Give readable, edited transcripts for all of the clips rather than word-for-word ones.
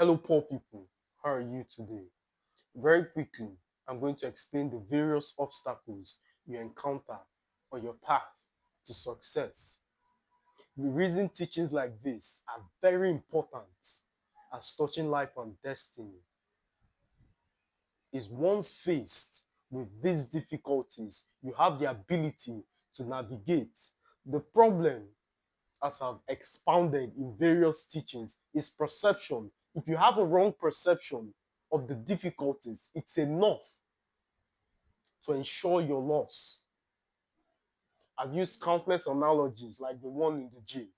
Hello, poor people. How are you today? Very quickly, I'm going to explain the various obstacles you encounter on your path to success. The reason teachings like this are very important as touching life and destiny is once faced with these difficulties, you have the ability to navigate. The problem, as I've expounded in various teachings, is perception. If you have a wrong perception of the difficulties, it's enough to ensure your loss. I've used countless analogies like the one in the gym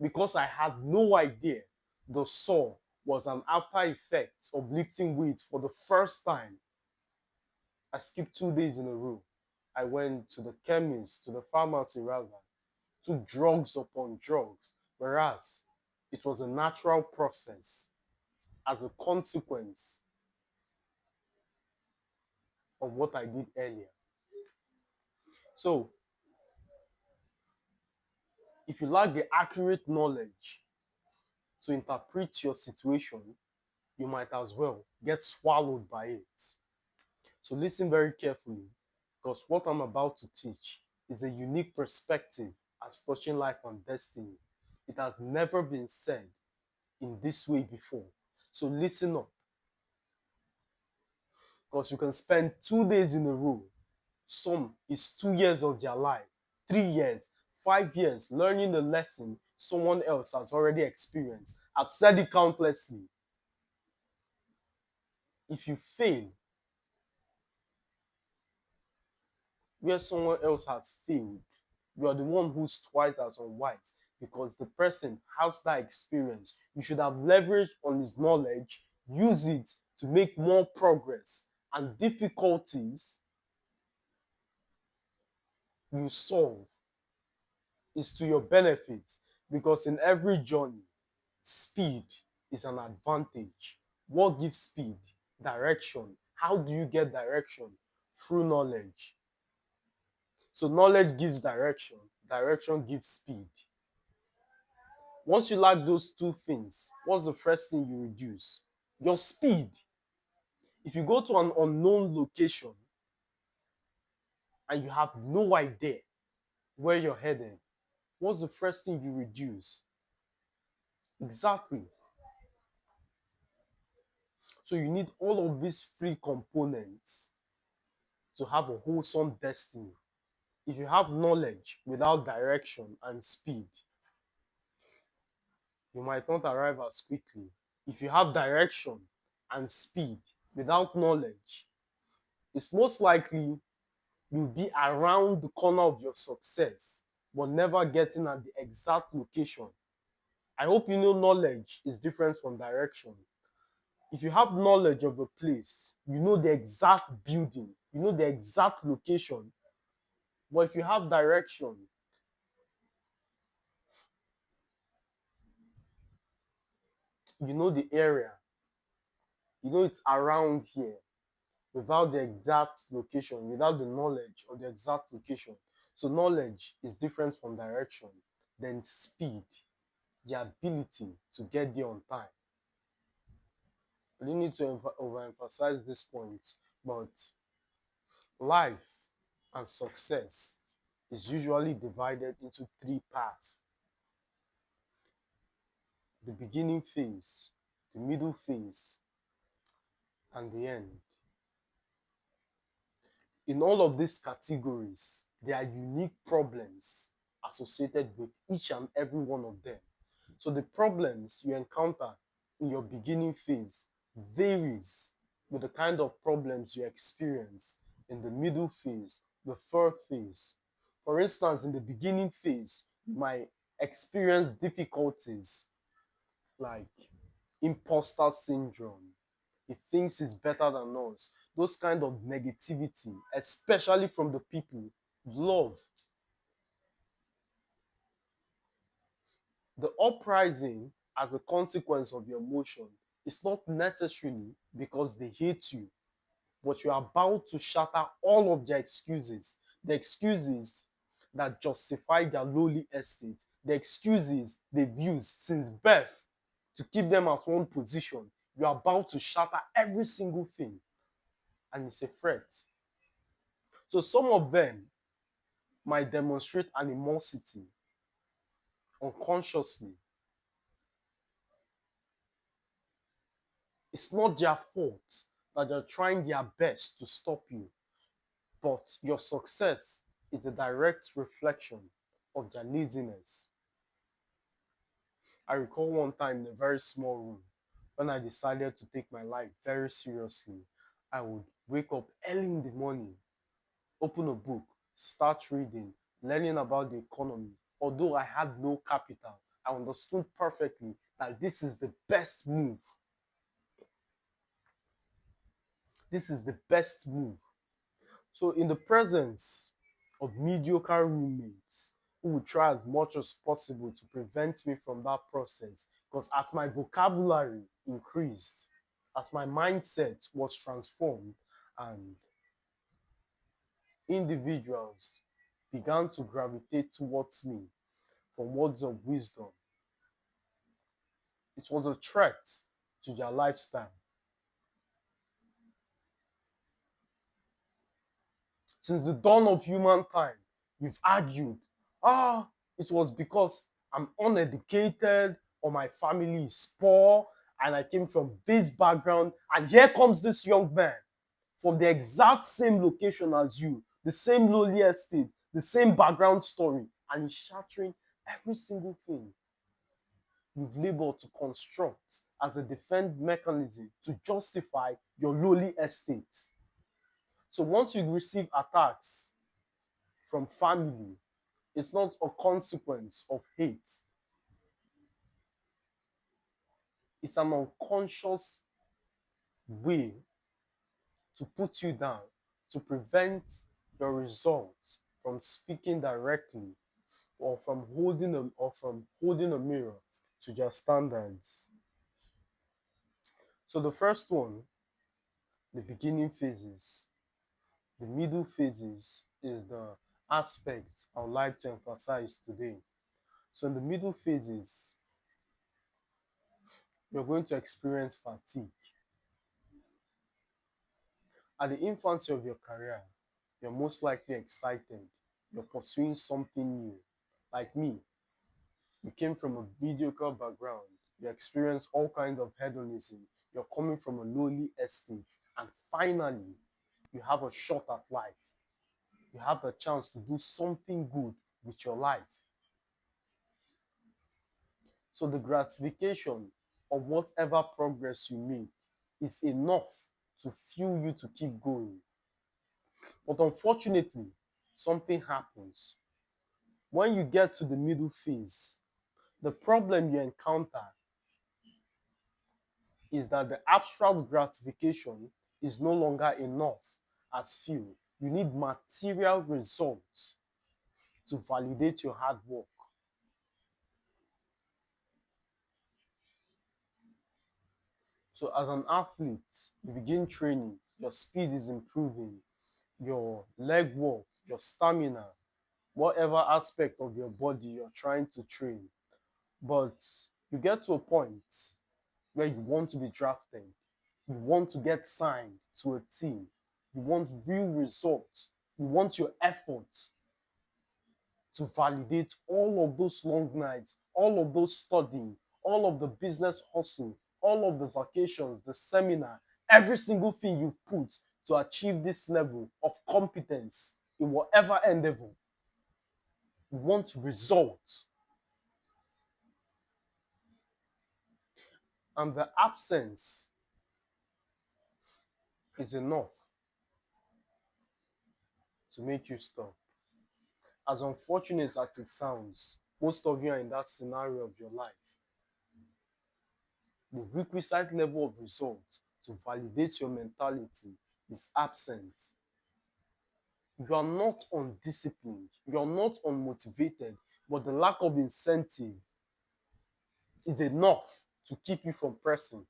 because I had no idea the sore was an after effect of lifting weights for the first time. I skipped 2 days in a row. I went to the chemist, to the pharmacy rather, took drugs upon drugs, whereas it was a natural process as a consequence of what I did earlier. So, if you lack the accurate knowledge to interpret your situation, you might as well get swallowed by it. So, listen very carefully because what I'm about to teach is a unique perspective as touching life and destiny. It has never been said in this way before. So, listen up because you can spend 2 days in a row. Some is 2 years of their life, 3 years, 5 years, learning the lesson someone else has already experienced. I've said it countlessly. If you fail where someone else has failed, you are the one who's twice as unwise because the person has that experience. You should have leveraged on his knowledge, use it to make more progress, and difficulties you solve is to your benefit because in every journey, speed is an advantage. What gives speed? Direction. How do you get direction? Through knowledge. So knowledge gives direction, direction gives speed. Once you lack those two things, what's the first thing you reduce? Your speed. If you go to an unknown location and you have no idea where you're headed, what's the first thing you reduce? Exactly. So you need all of these three components to have a wholesome destiny. If you have knowledge without direction and speed, you might not arrive as quickly. If you have direction and speed without knowledge, it's most likely you'll be around the corner of your success, but never getting at the exact location. I hope you know knowledge is different from direction. If you have knowledge of a place, you know the exact building, you know the exact location. But if you have direction, you know the area, you know it's around here without the exact location, without the knowledge of the exact location. So knowledge is different from direction. Then speed, the ability to get there on time. I don't need to overemphasize this point, but life and success is usually divided into three paths: the beginning phase, the middle phase, and the end. In all of these categories, there are unique problems associated with each and every one of them. So the problems you encounter in your beginning phase varies with the kind of problems you experience in the middle phase, the third phase. For instance, in the beginning phase, you might experience difficulties like imposter syndrome. He thinks he's better than us. Those kind of negativity, especially from the people you love. The uprising as a consequence of your emotion is not necessarily because they hate you, but you are about to shatter all of their excuses. The excuses that justify their lowly estate, the excuses they've used since birth to keep them at one position. You're about to shatter every single thing, and it's a threat. So some of them might demonstrate animosity unconsciously. It's not their fault that they're trying their best to stop you, but your success is a direct reflection of their laziness. I recall one time in a very small room when I decided to take my life very seriously. I would wake up early in the morning, open a book, start reading, learning about the economy. Although I had no capital, I understood perfectly that this is the best move. This is the best move. So, in the presence of mediocre roommates who would try as much as possible to prevent me from that process, because as my vocabulary increased, as my mindset was transformed, and individuals began to gravitate towards me for words of wisdom, it was a threat to their lifestyle. Since the dawn of humankind, we've argued, ah, it was because I'm uneducated or my family is poor and I came from this background. And here comes this young man from the exact same location as you, the same lowly estate, the same background story, and he's shattering every single thing you've labored to construct as a defense mechanism to justify your lowly estate. So once you receive attacks from family, it's not a consequence of hate. It's an unconscious way to put you down, to prevent your results from speaking directly or from holding a mirror to their standards. So the first one, the beginning phases. The middle phases is the aspect I would like to emphasize today. So in the middle phases, you're going to experience fatigue. At the infancy of your career, you're most likely excited. You're pursuing something new. Like me, you came from a mediocre background. You experienced all kinds of hedonism. You're coming from a lowly estate. And finally, you have a shot at life. You have the chance to do something good with your life. So the gratification of whatever progress you make is enough to fuel you to keep going. But unfortunately, something happens. When you get to the middle phase, the problem you encounter is that the abstract gratification is no longer enough as fuel. You need material results to validate your hard work. So, as an athlete, you begin training, your speed is improving, your leg work, your stamina, whatever aspect of your body you're trying to train. But you get to a point where you want to be drafted, you want to get signed to a team, you want real results, you want your efforts to validate all of those long nights, all of those studying, all of the business hustle, all of the vacations, the seminar, every single thing you've put to achieve this level of competence in whatever endeavor. You want results. And the absence is enough to make you stop. As unfortunate as it sounds, most of you are in that scenario of your life. The requisite level of results to validate your mentality is absent. You are not undisciplined, you are not unmotivated, but the lack of incentive is enough to keep you from pressing.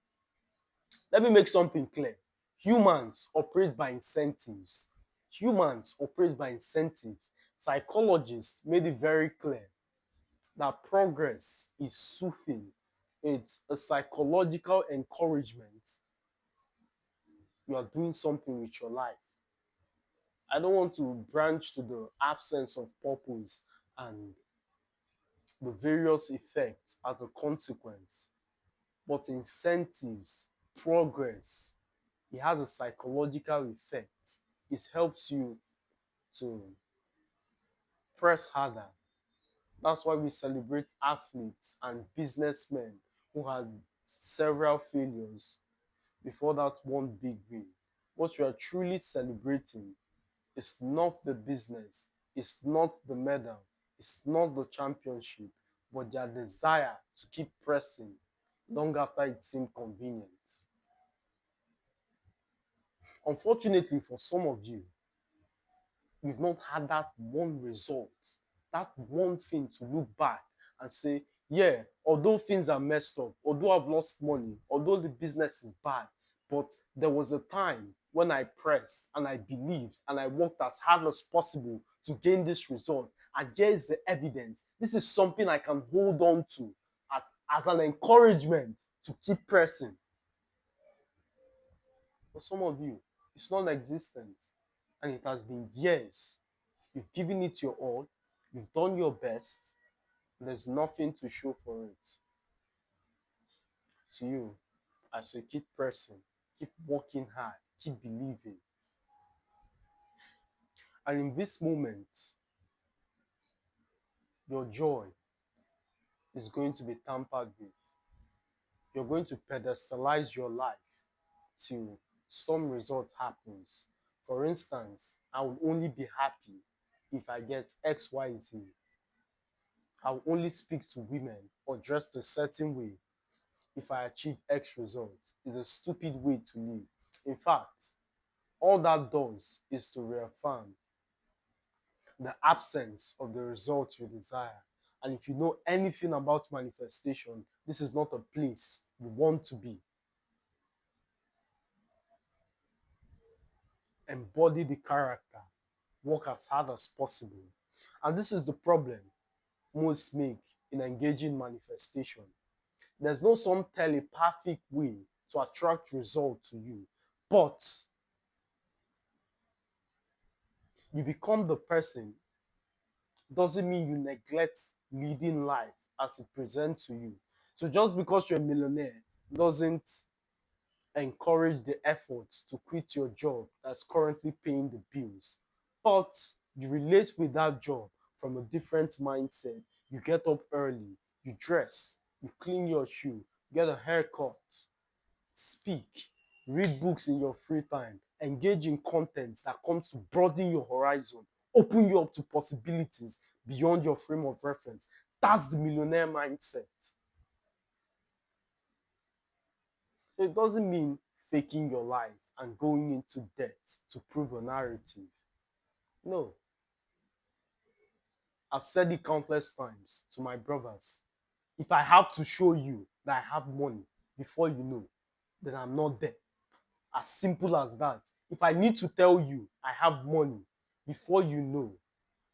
Let me make something clear. Humans operate by incentives. Humans operate by incentives. Psychologists made it very clear that progress is soothing. It's a psychological encouragement you are doing something with your life. I don't want to branch to the absence of purpose and the various effects as a consequence, but incentives, progress, it has a psychological effect. It helps you to press harder. That's why we celebrate athletes and businessmen who had several failures before that one big win. What we are truly celebrating is not the business, it's not the medal, it's not the championship, but their desire to keep pressing long after it seemed convenient. Unfortunately, for some of you, you've not had that one result, that one thing to look back and say, yeah, although things are messed up, although I've lost money, although the business is bad, but there was a time when I pressed and I believed and I worked as hard as possible to gain this result. And here's the evidence. This is something I can hold on to as an encouragement to keep pressing. For some of you, it's non existent and it has been years. You've given it your all, you've done your best, and there's nothing to show for it. To you, I say keep pressing, keep working hard, keep believing. And in this moment, your joy is going to be tampered with. You're going to pedestalize your life till some result happens. For instance, I will only be happy if I get XYZ. I will only speak to women or dress a certain way if I achieve X results. Is a stupid way to live. In fact, all that does is to reaffirm the absence of the results you desire. And if you know anything about manifestation, this is not a place you want to be. Embody the character, work as hard as possible. And this is the problem most make in engaging manifestation. There's no some telepathic way to attract result to you, but you become the person doesn't mean you neglect leading life as it presents to you. So just because you're a millionaire doesn't encourage the effort to quit your job that's currently paying the bills. But you relate with that job from a different mindset. You get up early, you dress, you clean your shoe, get a haircut, speak, read books in your free time, engage in content that comes to broaden your horizon, open you up to possibilities beyond your frame of reference. That's the millionaire mindset. It doesn't mean faking your life and going into debt to prove a narrative. No, I've said it countless times to my brothers. If I have to show you that I have money before you know, then I'm not there. As simple as that. If I need to tell you I have money before you know,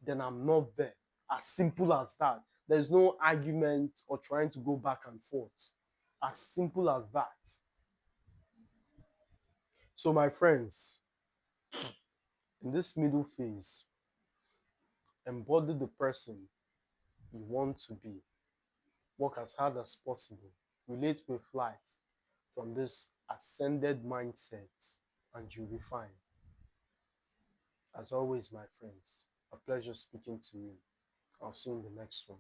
then I'm not there. As simple as that. There's no argument or trying to go back and forth. As simple as that. So, my friends, in this middle phase, embody the person you want to be. Work as hard as possible. Relate with life from this ascended mindset, and you'll be fine. As always, my friends, a pleasure speaking to you. I'll see you in the next one.